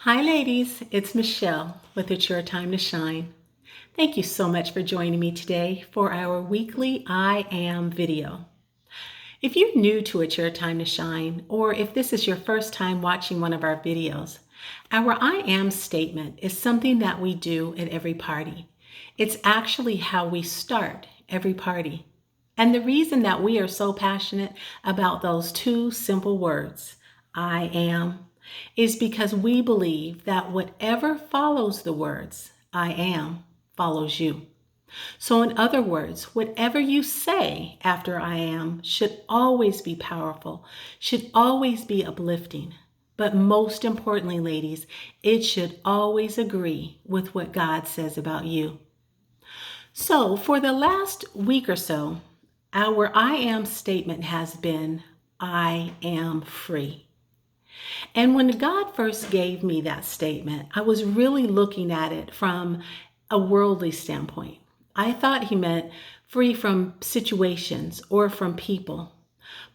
Hi ladies, it's Michelle with It's Your Time to Shine. Thank you so much for joining me today for our weekly I Am video. If you're new to It's Your Time to Shine, or if this is your first time watching one of our videos, our I Am statement is something that we do at every party. It's actually how we start every party. And the reason that we are so passionate about those two simple words, I am, is because we believe that whatever follows the words, I am, follows you. So in other words, whatever you say after I am should always be powerful, should always be uplifting. But most importantly, ladies, it should always agree with what God says about you. So for the last week or so, our I am statement has been, I am free. And when God first gave me that statement, I was really looking at it from a worldly standpoint. I thought he meant free from situations or from people.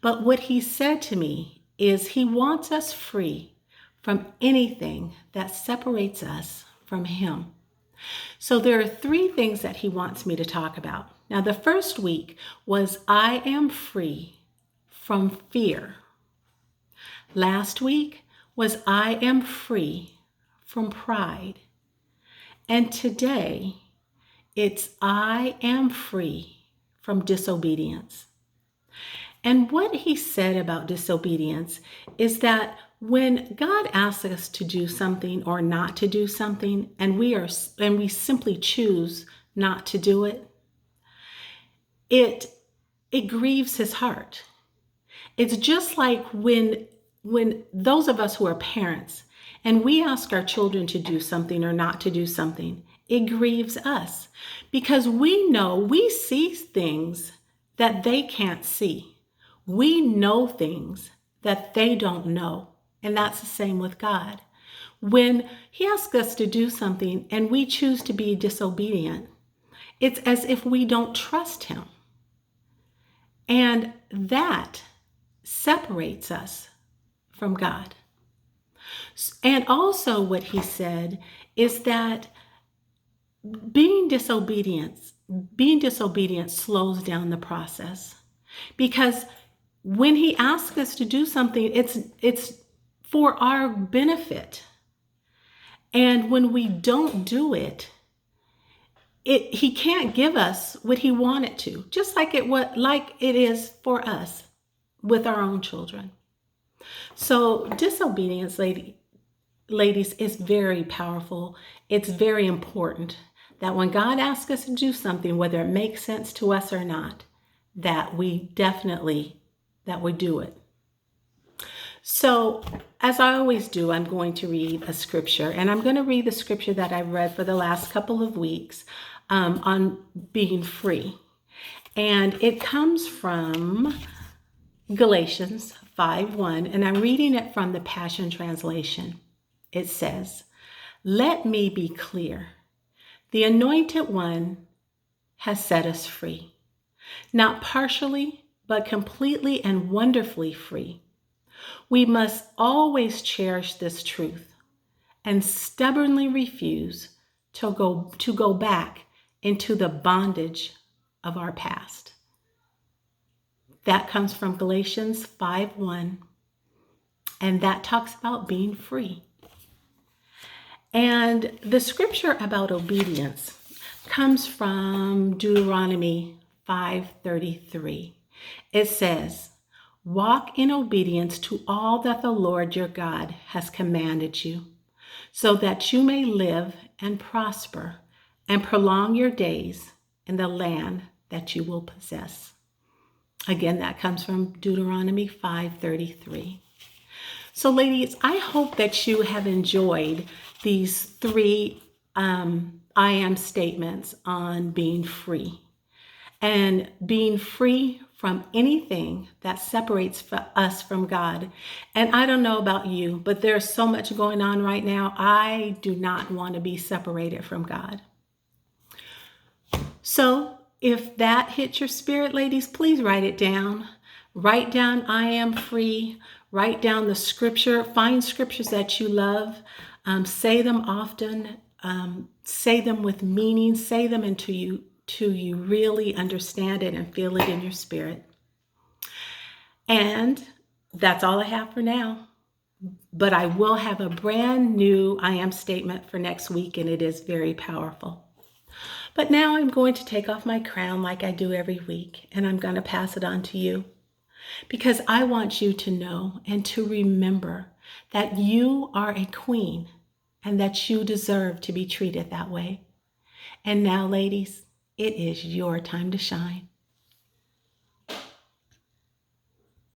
But what he said to me is he wants us free from anything that separates us from him. So there are three things that he wants me to talk about. Now, the first week was I am free from fear. Last week was I am free from pride. And today it's I am free from disobedience. And what he said about disobedience is that when God asks us to do something or not to do something, and we simply choose not to do it, it grieves his heart. It's just like when those of us who are parents and we ask our children to do something or not to do something, it grieves us because we know we see things that they can't see. We know things that they don't know. And that's the same with God. When he asks us to do something and we choose to be disobedient, it's as if we don't trust him. And that separates us from God. And also what he said is that being disobedient slows down the process. Because when he asks us to do something, it's for our benefit. And when we don't do it, he can't give us what he wanted to, just like it is for us with our own children. So disobedience, ladies, is very powerful. It's very important that when God asks us to do something, whether it makes sense to us or not, that we do it. So as I always do, I'm going to read a scripture, and I'm going to read the scripture that I've read for the last couple of weeks on being free. And it comes from Galatians 5:1, and I'm reading it from the Passion Translation. It says, "Let me be clear. The Anointed One has set us free, not partially, but completely and wonderfully free. We must always cherish this truth and stubbornly refuse to go back into the bondage of our past." That comes from Galatians 5:1, and that talks about being free. And the scripture about obedience comes from Deuteronomy 5:33. It says, "Walk in obedience to all that the Lord your God has commanded you, so that you may live and prosper and prolong your days in the land that you will possess." Again, that comes from Deuteronomy 5:33. So ladies, I hope that you have enjoyed these three I am statements on being free. And being free from anything that separates us from God. And I don't know about you, but there's so much going on right now. I do not want to be separated from God. So if that hits your spirit, ladies, please write it down. Write down I am free. Write down the scripture. Find scriptures that you love. Say them often. Say them with meaning. Say them until you really understand it and feel it in your spirit. And that's all I have for now. But I will have a brand new I am statement for next week, and it is very powerful. But now I'm going to take off my crown like I do every week, and I'm going to pass it on to you, because I want you to know and to remember that you are a queen and that you deserve to be treated that way. And now, ladies, it is your time to shine.